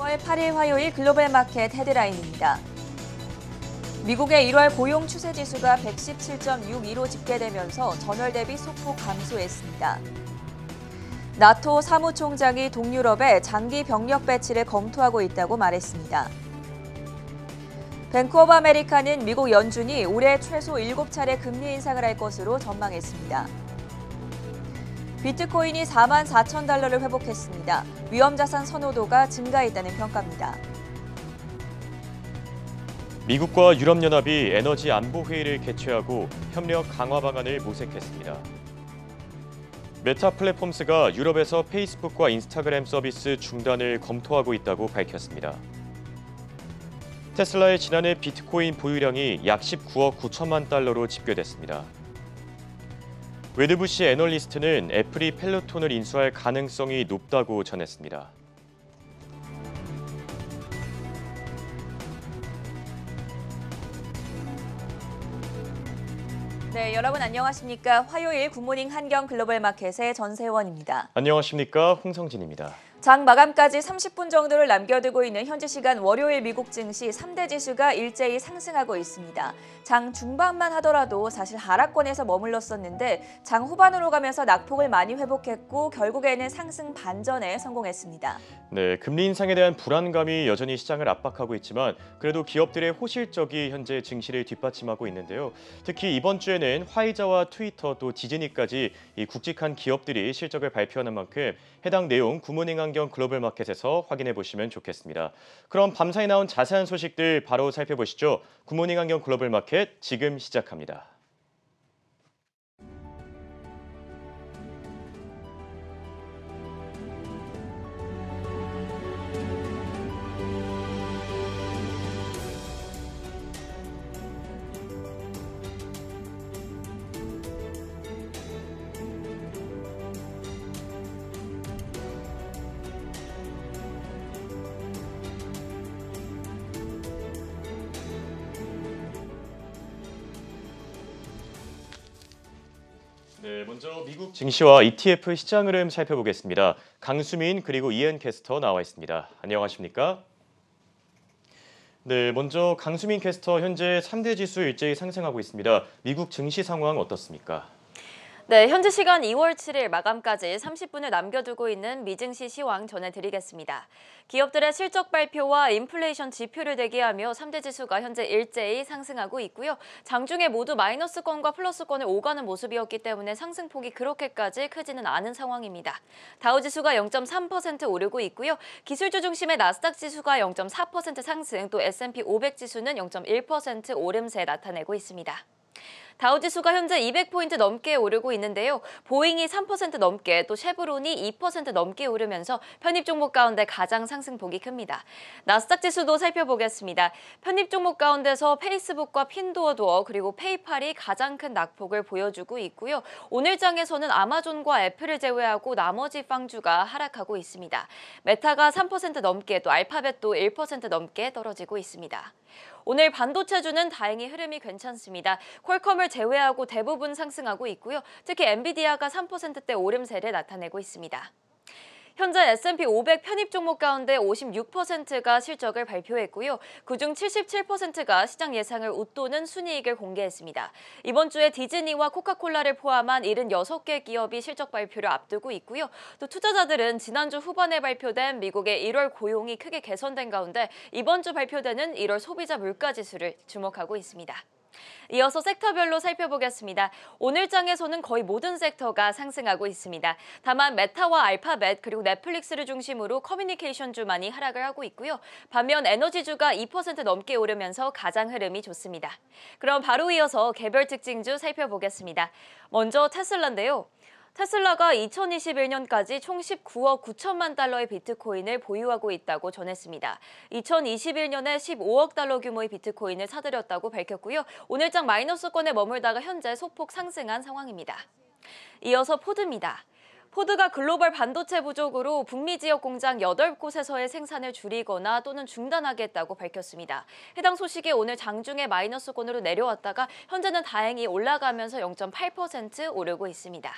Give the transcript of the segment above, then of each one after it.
3월 8일 화요일 글로벌 마켓 헤드라인입니다. 미국의 1월 고용 추세 지수가 117.62로 집계되면서 전월 대비 소폭 감소했습니다. 나토 사무총장이 동유럽에 장기 병력 배치를 검토하고 있다고 말했습니다. 뱅크 오브 아메리카는 미국 연준이 올해 최소 7차례 금리 인상을 할 것으로 전망했습니다. 비트코인이 44,000달러를 회복했습니다. 위험자산 선호도가 증가했다는 평가입니다. 미국과 유럽연합이 에너지 안보 회의를 개최하고 협력 강화 방안을 모색했습니다. 메타 플랫폼스가 유럽에서 페이스북과 인스타그램 서비스 중단을 검토하고 있다고 밝혔습니다. 테슬라의 지난해 비트코인 보유량이 약 19억 9천만 달러로 집계됐습니다. 웨드부시 애널리스트는 애플이 펠로톤을 인수할 가능성이 높다고 전했습니다. 네, 여러분 안녕하십니까? 화요일 굿모닝 한경 글로벌 마켓의 전세원입니다. 안녕하십니까? 홍성진입니다. 장 마감까지 30분 정도를 남겨두고 있는 현지 시간 월요일 미국 증시 3대 지수가 일제히 상승하고 있습니다. 장 중반만 하더라도 사실 하락권에서 머물렀었는데 장 후반으로 가면서 낙폭을 많이 회복했고 결국에는 상승 반전에 성공했습니다. 네, 금리 인상에 대한 불안감이 여전히 시장을 압박하고 있지만 그래도 기업들의 호실적이 현재 증시를 뒷받침하고 있는데요. 특히 이번 주에는 화이자와 트위터 또 디즈니까지 이 굵직한 기업들이 실적을 발표하는 만큼 해당 내용 굿모닝 한경 글로벌 마켓에서 확인해 보시면 좋겠습니다. 그럼 밤사이 나온 자세한 소식들 바로 살펴보시죠. 굿모닝 한경 글로벌 마켓 지금 시작합니다. 네, 먼저 미국 증시와 ETF 시장 흐름 살펴보겠습니다. 강수민 그리고 이엔 캐스터 나와 있습니다. 안녕하십니까? 네, 먼저 강수민 캐스터 현재 3대 지수 일제히 상승하고 있습니다. 미국 증시 상황 어떻습니까? 네, 현지 시간 2월 7일 마감까지 30분을 남겨두고 있는 미증시 시황 전해드리겠습니다. 기업들의 실적 발표와 인플레이션 지표를 대기하며 3대 지수가 현재 일제히 상승하고 있고요. 장중에 모두 마이너스권과 플러스권을 오가는 모습이었기 때문에 상승폭이 그렇게까지 크지는 않은 상황입니다. 다우지수가 0.3% 오르고 있고요. 기술주 중심의 나스닥 지수가 0.4% 상승, 또 S&P 500 지수는 0.1% 오름세 나타내고 있습니다. 다우지수가 현재 200포인트 넘게 오르고 있는데요. 보잉이 3% 넘게 또 쉐브론이 2% 넘게 오르면서 편입 종목 가운데 가장 상승폭이 큽니다. 나스닥 지수도 살펴보겠습니다. 편입 종목 가운데서 페이스북과 핀두어두어 그리고 페이팔이 가장 큰 낙폭을 보여주고 있고요. 오늘 장에서는 아마존과 애플을 제외하고 나머지 빵주가 하락하고 있습니다. 메타가 3% 넘게 또 알파벳도 1% 넘게 떨어지고 있습니다. 오늘 반도체주는 다행히 흐름이 괜찮습니다. 퀄컴을 제외하고 대부분 상승하고 있고요. 특히 엔비디아가 3%대 오름세를 나타내고 있습니다. 현재 S&P 500 편입 종목 가운데 56%가 실적을 발표했고요. 그중 77%가 시장 예상을 웃도는 순이익을 공개했습니다. 이번 주에 디즈니와 코카콜라를 포함한 76개 기업이 실적 발표를 앞두고 있고요. 또 투자자들은 지난주 후반에 발표된 미국의 1월 고용이 크게 개선된 가운데 이번 주 발표되는 1월 소비자 물가지수를 주목하고 있습니다. 이어서 섹터별로 살펴보겠습니다. 오늘 장에서는 거의 모든 섹터가 상승하고 있습니다. 다만 메타와 알파벳 그리고 넷플릭스를 중심으로 커뮤니케이션주만이 하락을 하고 있고요. 반면 에너지주가 2% 넘게 오르면서 가장 흐름이 좋습니다. 그럼 바로 이어서 개별 특징주 살펴보겠습니다. 먼저 테슬라인데요. 테슬라가 2021년까지 총 19억 9천만 달러의 비트코인을 보유하고 있다고 전했습니다. 2021년에 15억 달러 규모의 비트코인을 사들였다고 밝혔고요. 오늘장 마이너스권에 머물다가 현재 소폭 상승한 상황입니다. 이어서 포드입니다. 포드가 글로벌 반도체 부족으로 북미 지역 공장 8곳에서의 생산을 줄이거나 또는 중단하겠다고 밝혔습니다. 해당 소식이 오늘 장중에 마이너스권으로 내려왔다가 현재는 다행히 올라가면서 0.8% 오르고 있습니다.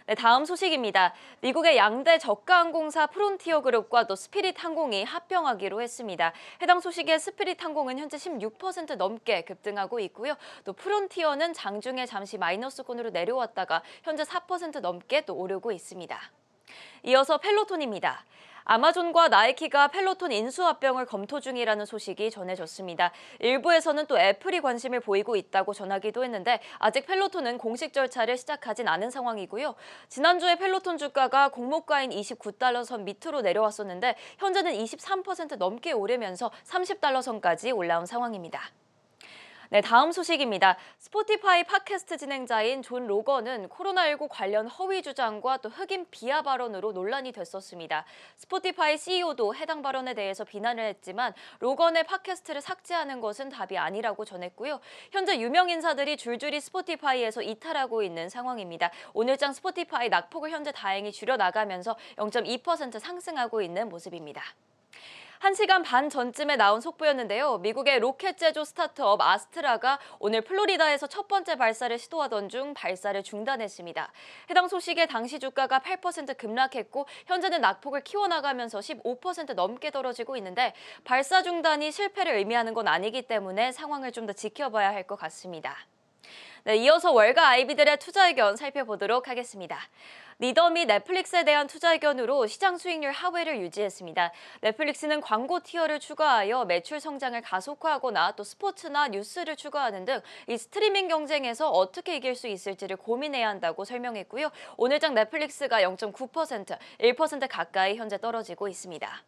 네, 다음 소식입니다. 미국의 양대 저가 항공사 프론티어 그룹과 또 스피릿 항공이 합병하기로 했습니다. 해당 소식에 스피릿 항공은 현재 16% 넘게 급등하고 있고요. 또 프론티어는 장중에 잠시 마이너스권으로 내려왔다가 현재 4% 넘게 또 오르고 있습니다. 이어서 펠로톤입니다. 아마존과 나이키가 펠로톤 인수합병을 검토 중이라는 소식이 전해졌습니다. 일부에서는 또 애플이 관심을 보이고 있다고 전하기도 했는데 아직 펠로톤은 공식 절차를 시작하진 않은 상황이고요. 지난주에 펠로톤 주가가 공모가인 $29 선 밑으로 내려왔었는데 현재는 23% 넘게 오르면서 $30 선까지 올라온 상황입니다. 네, 다음 소식입니다. 스포티파이 팟캐스트 진행자인 존 로건은 코로나19 관련 허위 주장과 또 흑인 비하 발언으로 논란이 됐었습니다. 스포티파이 CEO도 해당 발언에 대해서 비난을 했지만 로건의 팟캐스트를 삭제하는 것은 답이 아니라고 전했고요. 현재 유명 인사들이 줄줄이 스포티파이에서 이탈하고 있는 상황입니다. 오늘장 스포티파이 낙폭을 현재 다행히 줄여나가면서 0.2% 상승하고 있는 모습입니다. 1시간 반 전쯤에 나온 속보였는데요. 미국의 로켓 제조 스타트업 아스트라가 오늘 플로리다에서 첫 번째 발사를 시도하던 중 발사를 중단했습니다. 해당 소식에 당시 주가가 8% 급락했고 현재는 낙폭을 키워나가면서 15% 넘게 떨어지고 있는데 발사 중단이 실패를 의미하는 건 아니기 때문에 상황을 좀 더 지켜봐야 할 것 같습니다. 네, 이어서 월가 아이비들의 투자 의견 살펴보도록 하겠습니다. 리더 및 넷플릭스에 대한 투자 의견으로 시장 수익률 하회를 유지했습니다. 넷플릭스는 광고 티어를 추가하여 매출 성장을 가속화하거나 또 스포츠나 뉴스를 추가하는 등 이 스트리밍 경쟁에서 어떻게 이길 수 있을지를 고민해야 한다고 설명했고요. 오늘장 넷플릭스가 0.9%, 1% 가까이 현재 떨어지고 있습니다.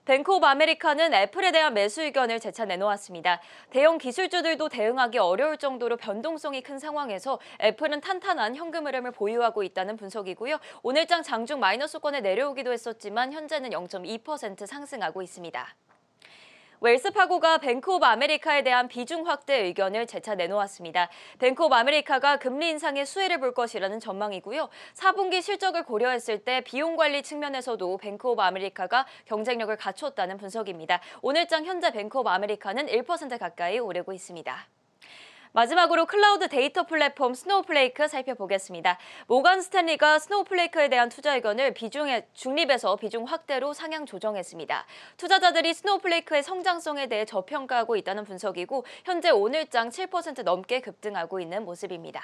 뱅크 오브 아메리카는 애플에 대한 매수 의견을 재차 내놓았습니다. 대형 기술주들도 대응하기 어려울 정도로 변동성이 큰 상황에서 애플은 탄탄한 현금 흐름을 보유하고 있다는 분석이고요. 오늘장 장중 마이너스권에 내려오기도 했었지만 현재는 0.2% 상승하고 있습니다. 웰스파고가 뱅크 오브 아메리카에 대한 비중 확대 의견을 재차 내놓았습니다. 뱅크 오브 아메리카가 금리 인상에 수혜를 볼 것이라는 전망이고요. 4분기 실적을 고려했을 때 비용 관리 측면에서도 뱅크 오브 아메리카가 경쟁력을 갖췄다는 분석입니다. 오늘장 현재 뱅크 오브 아메리카는 1% 가까이 오르고 있습니다. 마지막으로 클라우드 데이터 플랫폼 스노우플레이크 살펴보겠습니다. 모건 스탠리가 스노우플레이크에 대한 투자 의견을 중립에서 비중 확대로 상향 조정했습니다. 투자자들이 스노우플레이크의 성장성에 대해 저평가하고 있다는 분석이고 현재 오늘장 7% 넘게 급등하고 있는 모습입니다.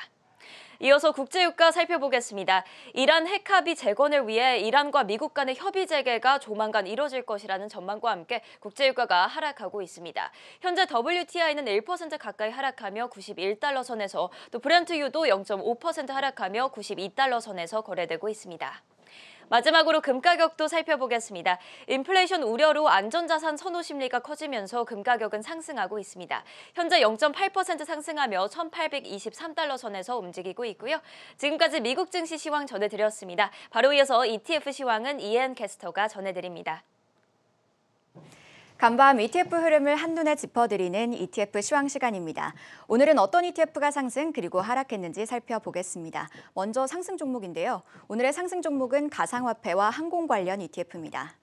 이어서 국제유가 살펴보겠습니다. 이란 핵 합의 재건을 위해 이란과 미국 간의 협의 재개가 조만간 이뤄질 것이라는 전망과 함께 국제유가가 하락하고 있습니다. 현재 WTI는 1% 가까이 하락하며 91달러 선에서 또 브렌트유도 0.5% 하락하며 92달러 선에서 거래되고 있습니다. 마지막으로 금 가격도 살펴보겠습니다. 인플레이션 우려로 안전자산 선호 심리가 커지면서 금 가격은 상승하고 있습니다. 현재 0.8% 상승하며 1,823달러 선에서 움직이고 있고요. 지금까지 미국 증시 시황 전해드렸습니다. 바로 이어서 ETF 시황은 이엔 캐스터가 전해드립니다. 간밤 ETF 흐름을 한눈에 짚어드리는 ETF 시황 시간입니다. 오늘은 어떤 ETF가 상승 그리고 하락했는지 살펴보겠습니다. 먼저 상승 종목인데요. 오늘의 상승 종목은 가상화폐와 항공 관련 ETF입니다.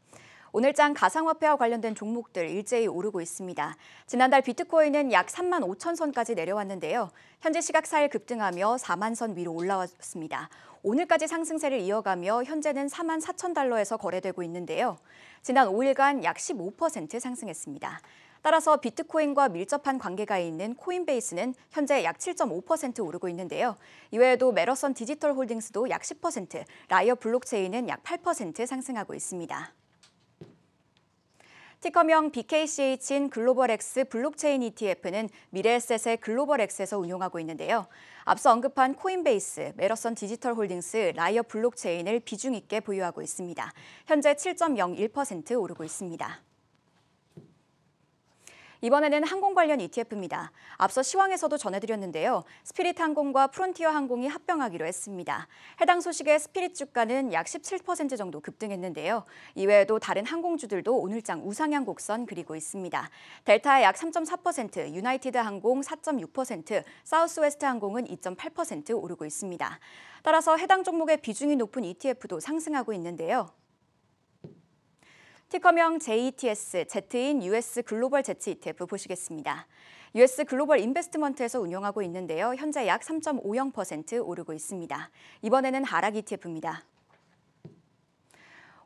오늘장 가상화폐와 관련된 종목들 일제히 오르고 있습니다. 지난달 비트코인은 약 3만 5천 선까지 내려왔는데요. 현재 시각 4일 급등하며 4만 선 위로 올라왔습니다. 오늘까지 상승세를 이어가며 현재는 4만 4천 달러에서 거래되고 있는데요. 지난 5일간 약 15% 상승했습니다. 따라서 비트코인과 밀접한 관계가 있는 코인베이스는 현재 약 7.5% 오르고 있는데요. 이외에도 메러선 디지털 홀딩스도 약 10%, 라이어 블록체인은 약 8% 상승하고 있습니다. 티커명 BKCH인 글로벌X 블록체인 ETF는 미래에셋의 글로벌X에서 운용하고 있는데요. 앞서 언급한 코인베이스, 메러선 디지털 홀딩스, 라이어 블록체인을 비중 있게 보유하고 있습니다. 현재 7.01% 오르고 있습니다. 이번에는 항공 관련 ETF입니다. 앞서 시황에서도 전해드렸는데요. 스피릿 항공과 프론티어 항공이 합병하기로 했습니다. 해당 소식에 스피릿 주가는 약 17% 정도 급등했는데요. 이외에도 다른 항공주들도 오늘장 우상향 곡선 그리고 있습니다. 델타 약 3.4%, 유나이티드 항공 4.6%, 사우스웨스트 항공은 2.8% 오르고 있습니다. 따라서 해당 종목의 비중이 높은 ETF도 상승하고 있는데요. 티커명 JETS, Z인 US 글로벌 Z ETF 보시겠습니다. US 글로벌 인베스트먼트에서 운영하고 있는데요. 현재 약 3.50% 오르고 있습니다. 이번에는 하락 ETF입니다.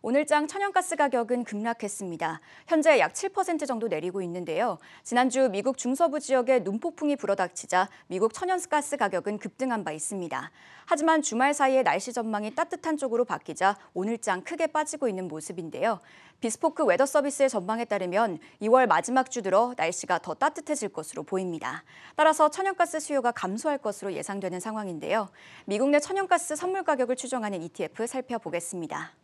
오늘장 천연가스 가격은 급락했습니다. 현재 약 7% 정도 내리고 있는데요. 지난주 미국 중서부 지역에 눈폭풍이 불어닥치자 미국 천연가스 가격은 급등한 바 있습니다. 하지만 주말 사이에 날씨 전망이 따뜻한 쪽으로 바뀌자 오늘장 크게 빠지고 있는 모습인데요. 비스포크 웨더 서비스의 전망에 따르면 2월 마지막 주 들어 날씨가 더 따뜻해질 것으로 보입니다. 따라서 천연가스 수요가 감소할 것으로 예상되는 상황인데요. 미국 내 천연가스 선물 가격을 추정하는 ETF 살펴보겠습니다.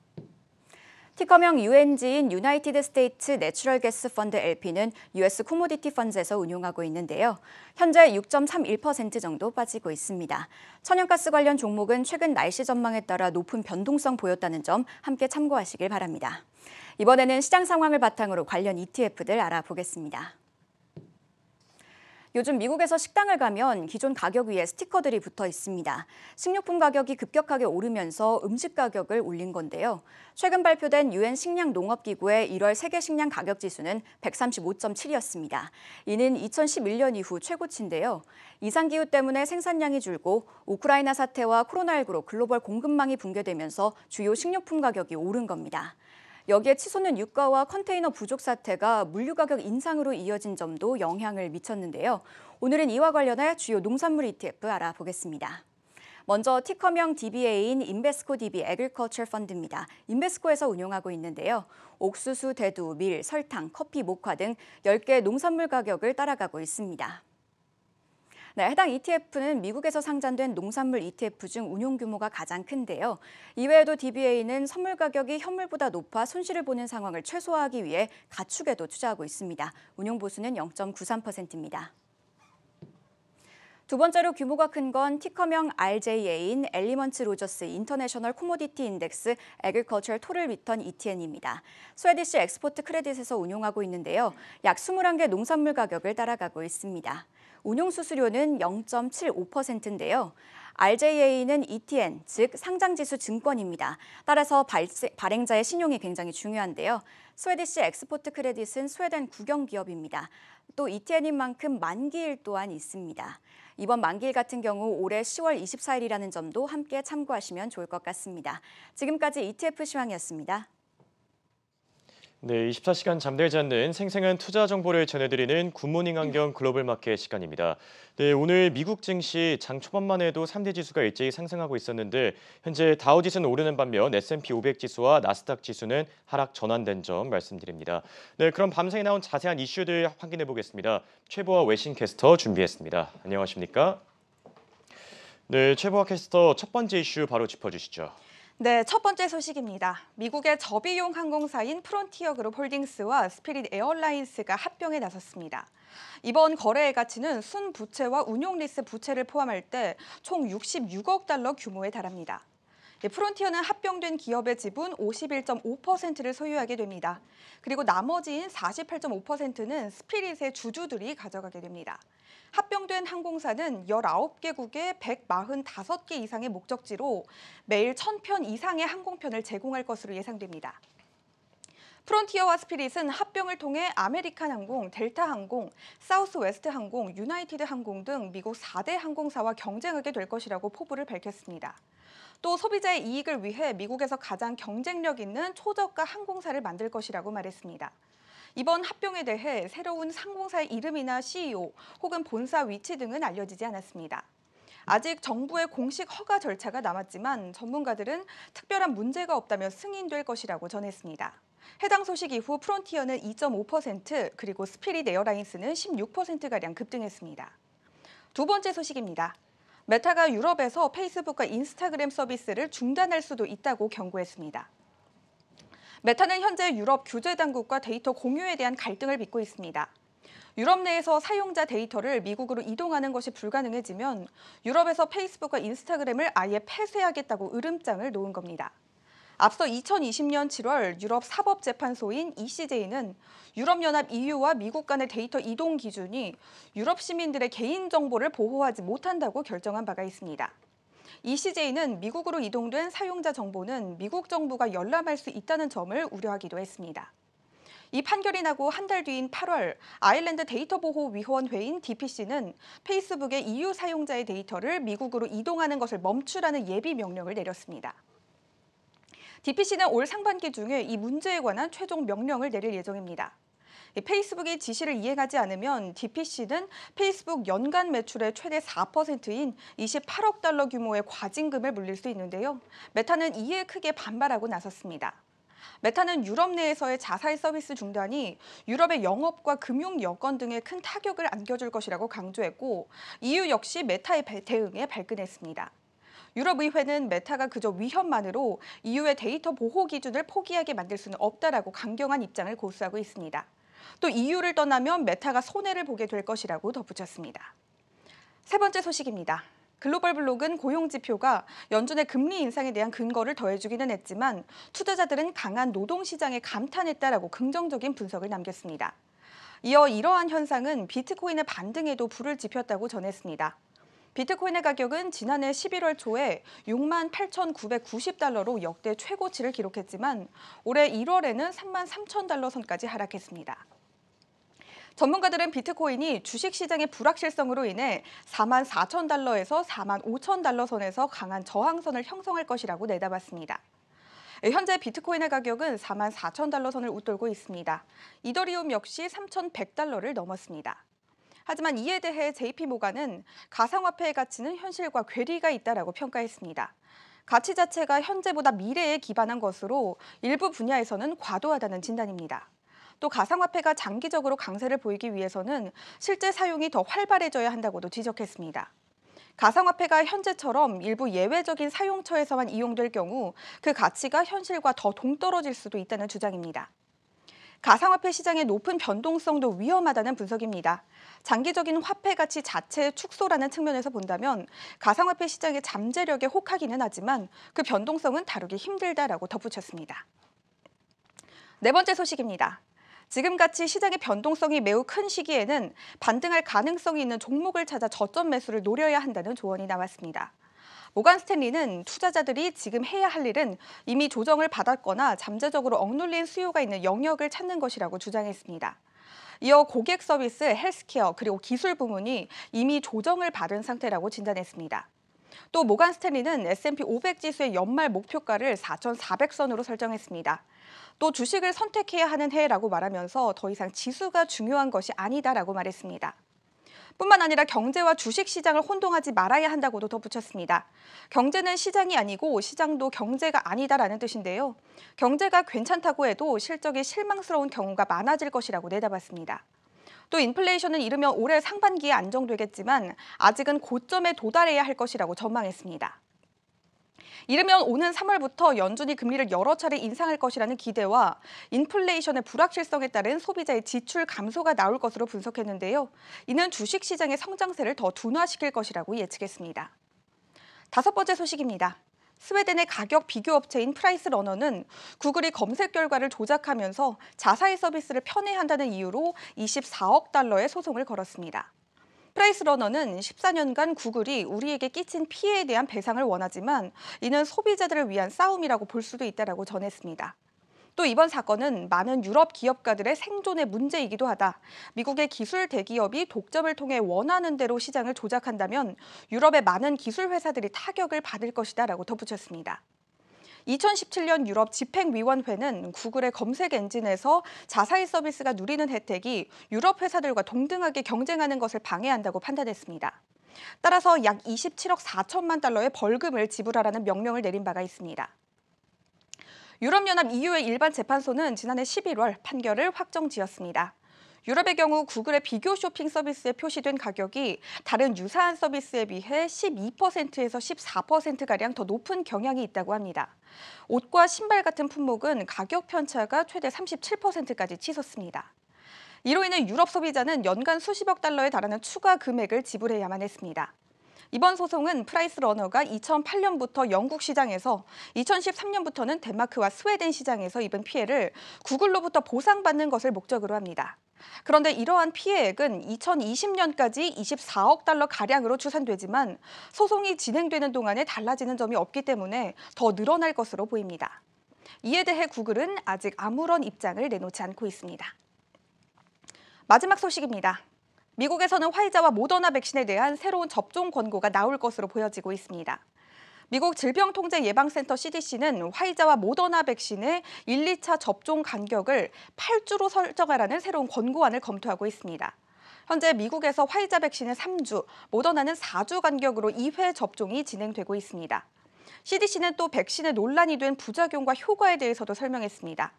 티커명 UNG인 유나이티드 스테이츠 내추럴 가스 펀드 LP는 US 코모디티 펀드에서 운용하고 있는데요. 현재 6.31% 정도 빠지고 있습니다. 천연가스 관련 종목은 최근 날씨 전망에 따라 높은 변동성 보였다는 점 함께 참고하시길 바랍니다. 이번에는 시장 상황을 바탕으로 관련 ETF들 알아보겠습니다. 요즘 미국에서 식당을 가면 기존 가격 위에 스티커들이 붙어 있습니다. 식료품 가격이 급격하게 오르면서 음식 가격을 올린 건데요. 최근 발표된 UN 식량농업기구의 1월 세계 식량 가격 지수는 135.7이었습니다. 이는 2011년 이후 최고치인데요. 이상기후 때문에 생산량이 줄고 우크라이나 사태와 코로나19로 글로벌 공급망이 붕괴되면서 주요 식료품 가격이 오른 겁니다. 여기에 치솟는 유가와 컨테이너 부족 사태가 물류 가격 인상으로 이어진 점도 영향을 미쳤는데요. 오늘은 이와 관련해 주요 농산물 ETF 알아보겠습니다. 먼저 티커명 DBA인 인베스코 DB 애그리컬처 펀드입니다. 인베스코에서 운용하고 있는데요. 옥수수, 대두, 밀, 설탕, 커피, 목화 등 10개 농산물 가격을 따라가고 있습니다. 네, 해당 ETF는 미국에서 상장된 농산물 ETF 중 운용 규모가 가장 큰데요. 이외에도 DBA는 선물 가격이 현물보다 높아 손실을 보는 상황을 최소화하기 위해 가축에도 투자하고 있습니다. 운용 보수는 0.93%입니다. 두 번째로 규모가 큰 건 티커명 RJA인 엘리먼트 로저스 인터내셔널 코모디티 인덱스 애그리컬처 토럴 리턴 ETN입니다. 스웨디시 엑스포트 크레딧에서 운용하고 있는데요. 약 21개 농산물 가격을 따라가고 있습니다. 운용 수수료는 0.75%인데요. RJA는 ETN, 즉 상장지수 증권입니다. 따라서 발행자의 신용이 굉장히 중요한데요. 스웨디시 엑스포트 크레딧은 스웨덴 국영기업입니다. 또 ETN인 만큼 만기일 또한 있습니다. 이번 만기일 같은 경우 올해 10월 24일이라는 점도 함께 참고하시면 좋을 것 같습니다. 지금까지 ETF 시황이었습니다. 네, 24시간 잠들지 않는 생생한 투자 정보를 전해드리는 굿모닝 환경 글로벌 마켓 시간입니다. 네, 오늘 미국 증시 장 초반만 해도 3대 지수가 일제히 상승하고 있었는데 현재 다우지수는 오르는 반면 S&P 500 지수와 나스닥 지수는 하락 전환된 점 말씀드립니다. 네, 그럼 밤새 나온 자세한 이슈들 확인해 보겠습니다. 최보아 외신 캐스터 준비했습니다. 안녕하십니까? 네, 최보아 캐스터 첫 번째 이슈 바로 짚어주시죠. 네, 첫 번째 소식입니다. 미국의 저비용 항공사인 프론티어 그룹 홀딩스와 스피릿 에어라인스가 합병에 나섰습니다. 이번 거래의 가치는 순부채와 운용리스 부채를 포함할 때 총 66억 달러 규모에 달합니다. 프론티어는 합병된 기업의 지분 51.5%를 소유하게 됩니다. 그리고 나머지인 48.5%는 스피릿의 주주들이 가져가게 됩니다. 합병된 항공사는 19개국에 145개 이상의 목적지로 매일 1000편 이상의 항공편을 제공할 것으로 예상됩니다. 프론티어와 스피릿은 합병을 통해 아메리칸 항공, 델타 항공, 사우스웨스트 항공, 유나이티드 항공 등 미국 4대 항공사와 경쟁하게 될 것이라고 포부를 밝혔습니다. 또 소비자의 이익을 위해 미국에서 가장 경쟁력 있는 초저가 항공사를 만들 것이라고 말했습니다. 이번 합병에 대해 새로운 항공사의 이름이나 CEO 혹은 본사 위치 등은 알려지지 않았습니다. 아직 정부의 공식 허가 절차가 남았지만 전문가들은 특별한 문제가 없다며 승인될 것이라고 전했습니다. 해당 소식 이후 프론티어는 2.5%, 그리고 스피릿 에어라인스는 16%가량 급등했습니다. 두 번째 소식입니다. 메타가 유럽에서 페이스북과 인스타그램 서비스를 중단할 수도 있다고 경고했습니다. 메타는 현재 유럽 규제 당국과 데이터 공유에 대한 갈등을 빚고 있습니다. 유럽 내에서 사용자 데이터를 미국으로 이동하는 것이 불가능해지면 유럽에서 페이스북과 인스타그램을 아예 폐쇄하겠다고 으름장을 놓은 겁니다. 앞서 2020년 7월 유럽 사법재판소인 ECJ는 유럽연합 EU와 미국 간의 데이터 이동 기준이 유럽 시민들의 개인정보를 보호하지 못한다고 결정한 바가 있습니다. ECJ는 미국으로 이동된 사용자 정보는 미국 정부가 열람할 수 있다는 점을 우려하기도 했습니다. 이 판결이 나고 한 달 뒤인 8월 아일랜드 데이터보호위원회인 DPC는 페이스북의 EU 사용자의 데이터를 미국으로 이동하는 것을 멈추라는 예비 명령을 내렸습니다. DPC는 올 상반기 중에 이 문제에 관한 최종 명령을 내릴 예정입니다. 페이스북이 지시를 이행하지 않으면 DPC는 페이스북 연간 매출의 최대 4%인 28억 달러 규모의 과징금을 물릴 수 있는데요. 메타는 이에 크게 반발하고 나섰습니다. 메타는 유럽 내에서의 자사의 서비스 중단이 유럽의 영업과 금융 여건 등에 큰 타격을 안겨줄 것이라고 강조했고 EU 역시 메타의 대응에 발끈했습니다. 유럽의회는 메타가 그저 위협만으로 EU의 데이터 보호 기준을 포기하게 만들 수는 없다라고 강경한 입장을 고수하고 있습니다. 또 EU를 떠나면 메타가 손해를 보게 될 것이라고 덧붙였습니다. 세 번째 소식입니다. 글로벌 블록은 고용 지표가 연준의 금리 인상에 대한 근거를 더해주기는 했지만 투자자들은 강한 노동시장에 감탄했다라고 긍정적인 분석을 남겼습니다. 이어 이러한 현상은 비트코인의 반등에도 불을 지폈다고 전했습니다. 비트코인의 가격은 지난해 11월 초에 68,990달러로 역대 최고치를 기록했지만 올해 1월에는 33,000달러 선까지 하락했습니다. 전문가들은 비트코인이 주식시장의 불확실성으로 인해 44,000달러에서 45,000달러 선에서 강한 저항선을 형성할 것이라고 내다봤습니다. 현재 비트코인의 가격은 44,000달러 선을 웃돌고 있습니다. 이더리움 역시 3,100달러를 넘었습니다. 하지만 이에 대해 JP모간은 가상화폐의 가치는 현실과 괴리가 있다라고 평가했습니다. 가치 자체가 현재보다 미래에 기반한 것으로 일부 분야에서는 과도하다는 진단입니다. 또 가상화폐가 장기적으로 강세를 보이기 위해서는 실제 사용이 더 활발해져야 한다고도 지적했습니다. 가상화폐가 현재처럼 일부 예외적인 사용처에서만 이용될 경우 그 가치가 현실과 더 동떨어질 수도 있다는 주장입니다. 가상화폐 시장의 높은 변동성도 위험하다는 분석입니다. 장기적인 화폐 가치 자체의 축소라는 측면에서 본다면 가상화폐 시장의 잠재력에 혹하기는 하지만 그 변동성은 다루기 힘들다라고 덧붙였습니다. 네 번째 소식입니다. 지금같이 시장의 변동성이 매우 큰 시기에는 반등할 가능성이 있는 종목을 찾아 저점 매수를 노려야 한다는 조언이 나왔습니다. 모간 스탠리는 투자자들이 지금 해야 할 일은 이미 조정을 받았거나 잠재적으로 억눌린 수요가 있는 영역을 찾는 것이라고 주장했습니다. 이어 고객 서비스, 헬스케어 그리고 기술 부문이 이미 조정을 받은 상태라고 진단했습니다. 또 모간 스탠리는 S&P 500 지수의 연말 목표가를 4,400선으로 설정했습니다. 또 주식을 선택해야 하는 해라고 말하면서 더 이상 지수가 중요한 것이 아니다라고 말했습니다. 뿐만 아니라 경제와 주식 시장을 혼동하지 말아야 한다고도 덧붙였습니다. 경제는 시장이 아니고 시장도 경제가 아니다라는 뜻인데요. 경제가 괜찮다고 해도 실적이 실망스러운 경우가 많아질 것이라고 내다봤습니다. 또 인플레이션은 이르면 올해 상반기에 안정되겠지만 아직은 고점에 도달해야 할 것이라고 전망했습니다. 이르면 오는 3월부터 연준이 금리를 여러 차례 인상할 것이라는 기대와 인플레이션의 불확실성에 따른 소비자의 지출 감소가 나올 것으로 분석했는데요. 이는 주식시장의 성장세를 더 둔화시킬 것이라고 예측했습니다. 다섯 번째 소식입니다. 스웨덴의 가격 비교 업체인 프라이스 러너는 구글이 검색 결과를 조작하면서 자사의 서비스를 편애한다는 이유로 24억 달러의 소송을 걸었습니다. 프라이스 러너는 14년간 구글이 우리에게 끼친 피해에 대한 배상을 원하지만 이는 소비자들을 위한 싸움이라고 볼 수도 있다라고 전했습니다. 또 이번 사건은 많은 유럽 기업가들의 생존의 문제이기도 하다. 미국의 기술 대기업이 독점을 통해 원하는 대로 시장을 조작한다면 유럽의 많은 기술 회사들이 타격을 받을 것이다라고 덧붙였습니다. 2017년 유럽 집행위원회는 구글의 검색 엔진에서 자사의 서비스가 누리는 혜택이 유럽 회사들과 동등하게 경쟁하는 것을 방해한다고 판단했습니다. 따라서 약 27억 4천만 달러의 벌금을 지불하라는 명령을 내린 바가 있습니다. 유럽연합 EU의 일반 재판소는 지난해 11월 판결을 확정지었습니다. 유럽의 경우 구글의 비교 쇼핑 서비스에 표시된 가격이 다른 유사한 서비스에 비해 12%에서 14%가량 더 높은 경향이 있다고 합니다. 옷과 신발 같은 품목은 가격 편차가 최대 37%까지 치솟습니다. 이로 인해 유럽 소비자는 연간 수십억 달러에 달하는 추가 금액을 지불해야만 했습니다. 이번 소송은 프라이스 러너가 2008년부터 영국 시장에서 2013년부터는 덴마크와 스웨덴 시장에서 입은 피해를 구글로부터 보상받는 것을 목적으로 합니다. 그런데 이러한 피해액은 2020년까지 24억 달러 가량으로 추산되지만 소송이 진행되는 동안에 달라지는 점이 없기 때문에 더 늘어날 것으로 보입니다. 이에 대해 구글은 아직 아무런 입장을 내놓지 않고 있습니다. 마지막 소식입니다. 미국에서는 화이자와 모더나 백신에 대한 새로운 접종 권고가 나올 것으로 보여지고 있습니다. 미국 질병통제예방센터 CDC는 화이자와 모더나 백신의 1, 2차 접종 간격을 8주로 설정하라는 새로운 권고안을 검토하고 있습니다. 현재 미국에서 화이자 백신은 3주, 모더나는 4주 간격으로 2회 접종이 진행되고 있습니다. CDC는 또 백신에 논란이 된 부작용과 효과에 대해서도 설명했습니다.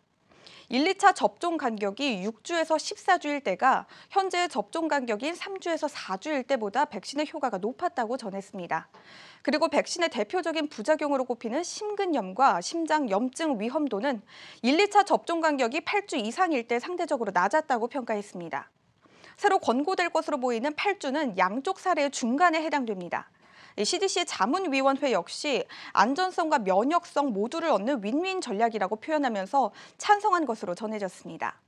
1, 2차 접종 간격이 6주에서 14주일 때가 현재 접종 간격인 3주에서 4주일 때보다 백신의 효과가 높았다고 전했습니다. 그리고 백신의 대표적인 부작용으로 꼽히는 심근염과 심장염증 위험도는 1, 2차 접종 간격이 8주 이상일 때 상대적으로 낮았다고 평가했습니다. 새로 권고될 것으로 보이는 8주는 양쪽 사례의 중간에 해당됩니다. CDC의 자문위원회 역시 안전성과 면역성 모두를 얻는 윈윈 전략이라고 표현하면서 찬성한 것으로 전해졌습니다.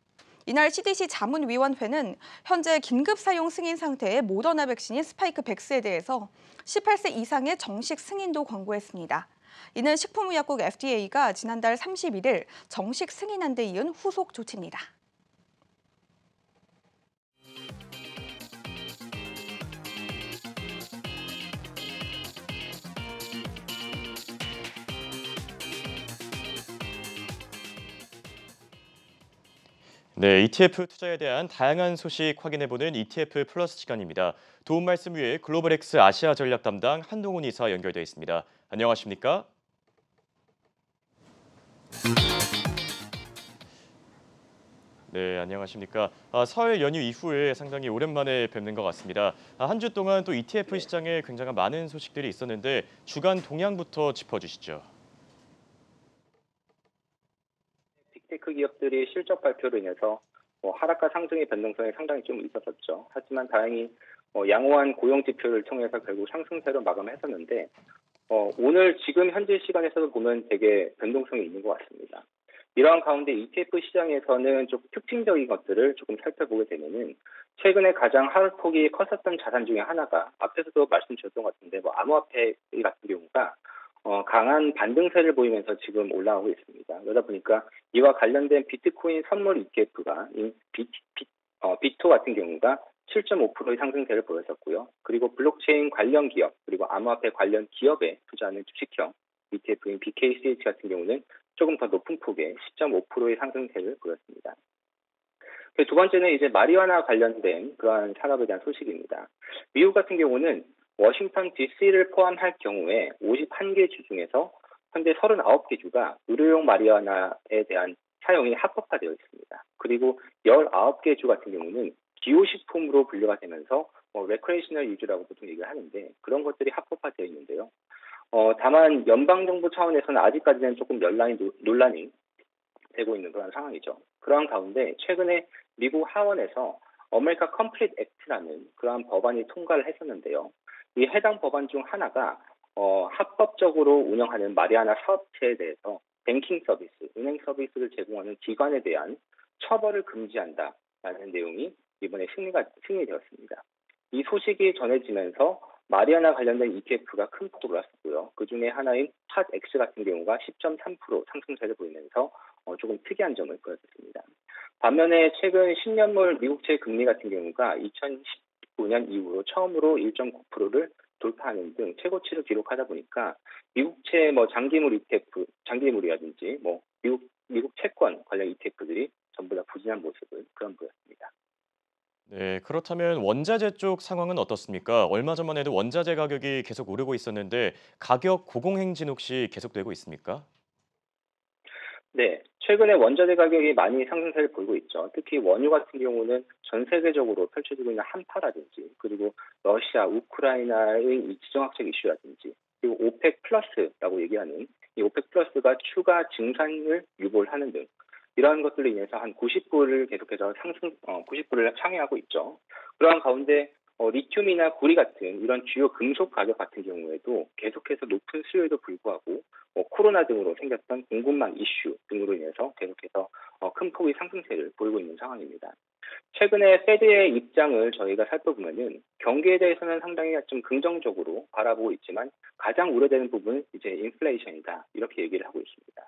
이날 CDC 자문위원회는 현재 긴급 사용 승인 상태의 모더나 백신인 스파이크 백스에 대해서 18세 이상의 정식 승인도 권고했습니다. 이는 식품의약국 FDA가 지난달 31일 정식 승인한 데 이은 후속 조치입니다. 네, ETF 투자에 대한 다양한 소식 확인해보는 ETF 플러스 시간입니다. 도움 말씀 위해 글로벌엑스 아시아 전략 담당 한동훈 이사 연결돼 있습니다. 안녕하십니까? 네, 안녕하십니까? 설 연휴 이후에 상당히 오랜만에 뵙는 것 같습니다. 한 주 동안 또 ETF 시장에 굉장히 많은 소식들이 있었는데 주간 동향부터 짚어주시죠. 빅테크 기업들이 실적 발표로 인해서 하락과 상승의 변동성이 상당히 좀 있었었죠. 하지만 다행히 양호한 고용 지표를 통해서 결국 상승세로 마감을 했었는데 오늘 지금 현재 시간에서도 보면 되게 변동성이 있는 것 같습니다. 이러한 가운데 ETF 시장에서는 좀 특징적인 것들을 조금 살펴보게 되면은 최근에 가장 하락폭이 컸었던 자산 중에 하나가 앞에서도 말씀드렸던 것 같은데 암호화폐 같은 경우가 강한 반등세를 보이면서 지금 올라오고 있습니다. 그러다 보니까 이와 관련된 비트코인 선물 ETF가 비토 같은 경우가 7.5%의 상승세를 보였었고요. 그리고 블록체인 관련 기업 그리고 암호화폐 관련 기업에 투자하는 주식형 ETF인 BKCH 같은 경우는 조금 더 높은 폭의 10.5%의 상승세를 보였습니다. 두 번째는 이제 마리화나 관련된 그러한 산업에 대한 소식입니다. 미국 같은 경우는 워싱턴 DC를 포함할 경우에 51개 주 중에서 현재 39개 주가 의료용 마리화나에 대한 사용이 합법화되어 있습니다. 그리고 19개 주 같은 경우는 기호식품으로 분류가 되면서 레크레이셔널 유즈라고 보통 얘기를 하는데 그런 것들이 합법화되어 있는데요. 다만 연방정부 차원에서는 아직까지는 조금 논란이 되고 있는 그런 상황이죠. 그러한 가운데 최근에 미국 하원에서 어메리카 컴플릿 액트라는 그러한 법안이 통과를 했었는데요. 이 해당 법안 중 하나가 합법적으로 운영하는 마리아나 사업체에 대해서 뱅킹 서비스, 은행 서비스를 제공하는 기관에 대한 처벌을 금지한다라는 내용이 이번에 승인되었습니다. 이 소식이 전해지면서 마리아나 관련된 ETF가 큰 폭으로 올랐었고요. 그중에 하나인 핫X 같은 경우가 10.3% 상승세를 보이면서 조금 특이한 점을 보여줬습니다. 반면에 최근 10년물 미국채 금리 같은 경우가 2019년 이후로 처음으로 1.9%를 돌파하는 등 최고치를 기록하다 보니까 미국채 장기물 ETF, 장기물이라든지 미국 채권 관련 ETF들이 전부 다 부진한 모습을 보였습니다. 네, 그렇다면 원자재 쪽 상황은 어떻습니까? 얼마 전만 해도 원자재 가격이 계속 오르고 있었는데 가격 고공행진 혹시 계속되고 있습니까? 네, 최근에 원자재 가격이 많이 상승세를 보이고 있죠. 특히 원유 같은 경우는 전 세계적으로 펼쳐지고 있는 한파라든지 그리고 러시아, 우크라이나의 이 지정학적 이슈라든지 그리고 오펙 플러스라고 얘기하는 이 오펙 플러스가 추가 증산을 유보를 하는 등 이러한 것들로 인해서 한 90불을 계속해서 90불을 상회하고 있죠. 그러한 가운데 리튬이나 구리 같은 이런 주요 금속 가격 같은 경우에도 계속해서 높은 수요에도 불구하고 코로나 등으로 생겼던 공급망 이슈 등으로 인해서 계속해서 큰 폭의 상승세를 보이고 있는 상황입니다. 최근에 페드의 입장을 저희가 살펴보면은 경기에 대해서는 상당히 좀 긍정적으로 바라보고 있지만 가장 우려되는 부분은 이제 인플레이션이다 이렇게 얘기를 하고 있습니다.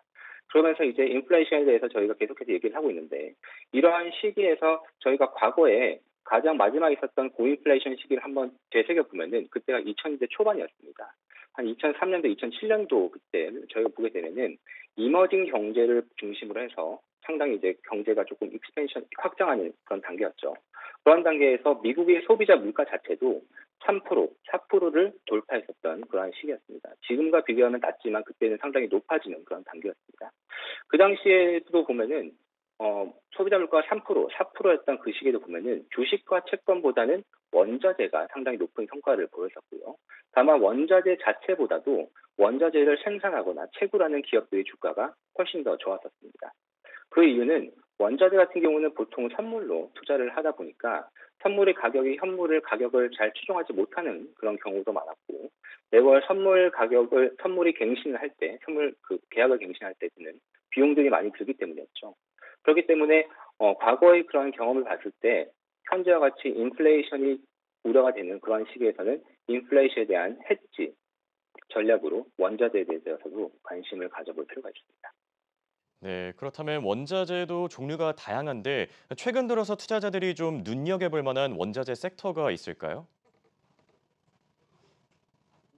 그러면서 이제 인플레이션에 대해서 저희가 계속해서 얘기를 하고 있는데 이러한 시기에서 저희가 과거에 가장 마지막에 있었던 고인플레이션 시기를 한번 되새겨 보면은 그때가 2000년대 초반이었습니다. 한 2003년도, 2007년도 그때 저희가 보게 되면은 이머징 경제를 중심으로 해서 상당히 이제 경제가 조금 익스펜션 확장하는 그런 단계였죠. 그런 단계에서 미국의 소비자 물가 자체도 3%, 4%를 돌파했었던 그러한 시기였습니다. 지금과 비교하면 낮지만 그때는 상당히 높아지는 그런 단계였습니다. 그 당시에도 보면은 소비자 물가가 3%, 4%였던 그 시기에도 보면은 주식과 채권보다는 원자재가 상당히 높은 성과를 보였었고요. 다만 원자재 자체보다도 원자재를 생산하거나 채굴하는 기업들의 주가가 훨씬 더 좋았었습니다. 그 이유는 원자재 같은 경우는 보통 선물로 투자를 하다 보니까 선물의 가격이 현물의 가격을 잘 추종하지 못하는 그런 경우도 많았고 매월 선물이 갱신을 할 때, 계약을 갱신할 때 드는 비용들이 많이 들기 때문이었죠. 그렇기 때문에 과거의 그런 경험을 봤을 때 현재와 같이 인플레이션이 우려가 되는 그런 시기에서는 인플레이션에 대한 헤지 전략으로 원자재에 대해서도 관심을 가져볼 필요가 있습니다. 네, 그렇다면 원자재도 종류가 다양한데 최근 들어서 투자자들이 좀 눈여겨볼 만한 원자재 섹터가 있을까요?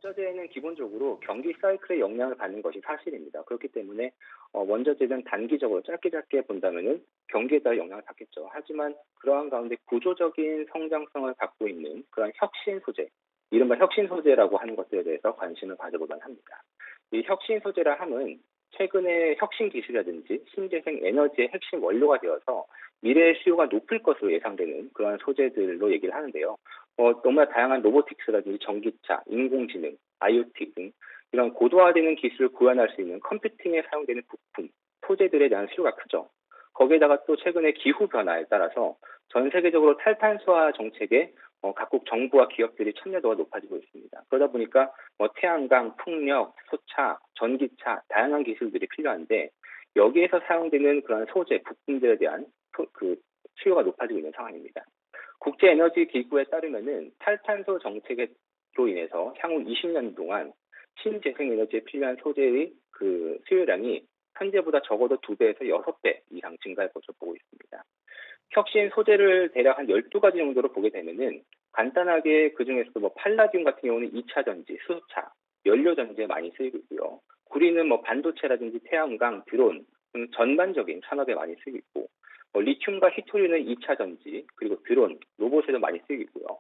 원자재는 기본적으로 경기 사이클의 영향을 받는 것이 사실입니다. 그렇기 때문에 원자재는 단기적으로 짧게 본다면은 경기에 따라 영향을 받겠죠. 하지만 그러한 가운데 구조적인 성장성을 갖고 있는 그런 혁신 소재, 이른바 혁신 소재라고 하는 것들에 대해서 관심을 가져보곤 합니다. 이 혁신 소재라 함은 최근에 혁신 기술이라든지 신재생 에너지의 핵심 원료가 되어서 미래의 수요가 높을 것으로 예상되는 그런 소재들로 얘기를 하는데요. 너무나 다양한 로보틱스라든지 전기차, 인공지능, IoT 등 이런 고도화되는 기술을 구현할 수 있는 컴퓨팅에 사용되는 부품, 소재들에 대한 수요가 크죠. 거기에다가 또 최근에 기후 변화에 따라서 전 세계적으로 탈탄소화 정책에 각국 정부와 기업들이 참여도가 높아지고 있습니다. 그러다 보니까 태양광, 풍력, 소차, 전기차 다양한 기술들이 필요한데 여기에서 사용되는 그런 소재, 부품들에 대한 수요가 높아지고 있는 상황입니다. 국제에너지기구에 따르면은 탈탄소 정책으로 인해서 향후 20년 동안 신재생에너지에 필요한 소재의 그 수요량이 현재보다 적어도 2배에서 6배 이상 증가할 것으로 보고 있습니다. 혁신 소재를 대략 한 12가지 정도로 보게 되면은 간단하게 그중에서도 팔라듐 같은 경우는 2차 전지, 수소차, 연료 전지에 많이 쓰이고 있고요. 구리는 반도체라든지 태양광, 드론 등 전반적인 산업에 많이 쓰이고 있고 리튬과 히토리는 2차 전지, 그리고 드론, 로봇에도 많이 쓰이고 있고요.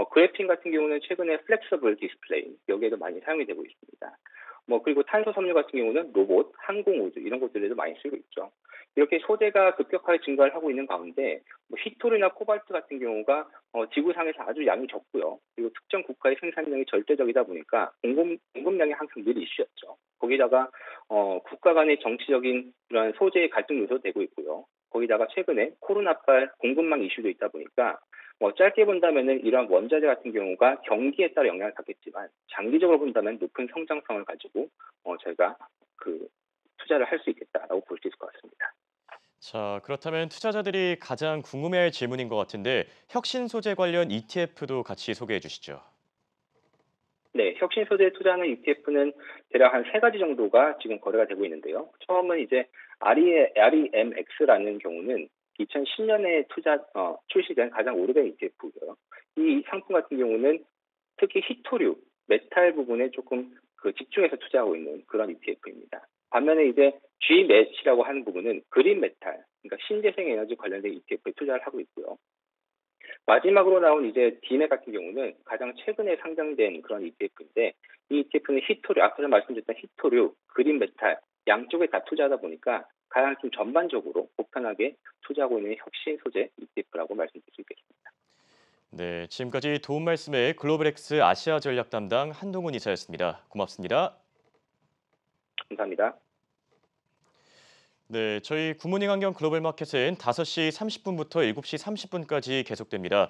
그래핀 같은 경우는 최근에 플렉서블 디스플레이, 여기에도 많이 사용이 되고 있습니다. 그리고 탄소 섬유 같은 경우는 로봇, 항공우주 이런 것들에도 많이 쓰이고 있죠. 이렇게 소재가 급격하게 증가를 하고 있는 가운데 히토리나 코발트 같은 경우가 지구상에서 아주 양이 적고요. 그리고 특정 국가의 생산량이 절대적이다 보니까 공급량이 항상 늘 이슈였죠. 거기다가 국가 간의 정치적인 그런 소재의 갈등 요소도 되고 있고요. 거기다가 최근에 코로나발 공급망 이슈도 있다 보니까 짧게 본다면은 이러한 원자재 같은 경우가 경기에 따라 영향을 받겠지만 장기적으로 본다면 높은 성장성을 가지고 저희가 투자를 할 수 있겠다라고 볼 수 있을 것 같습니다. 자, 그렇다면 투자자들이 가장 궁금해할 질문인 것 같은데 혁신 소재 관련 ETF도 같이 소개해 주시죠. 네, 혁신 소재에 투자하는 ETF는 대략 한 3가지 정도가 지금 거래가 되고 있는데요. 처음은 이제 REMX라는 경우는 2010년에 출시된 가장 오래된 ETF고요. 이 상품 같은 경우는 특히 히토류, 메탈 부분에 조금 집중해서 투자하고 있는 그런 ETF입니다. 반면에 이제 GMAT이라고 하는 부분은 그린 메탈, 그러니까 신재생 에너지 관련된 ETF에 투자를 하고 있고요. 마지막으로 나온 이제 DMAT 같은 경우는 가장 최근에 상장된 그런 ETF인데 이 ETF는 히토류, 앞서 말씀드렸던 히토류, 그린 메탈 양쪽에 다 투자하다 보니까 가장 좀 전반적으로 보편하게 투자하고 있는 혁신 소재 ETF라고 말씀드릴 수 있겠습니다. 네, 지금까지 도움 말씀에 글로벌엑스 아시아 전략 담당 한동훈 이사였습니다. 고맙습니다. 감사합니다. 네, 저희 굿모닝 환경 글로벌 마켓은 5시 30분부터 7시 30분까지 계속됩니다.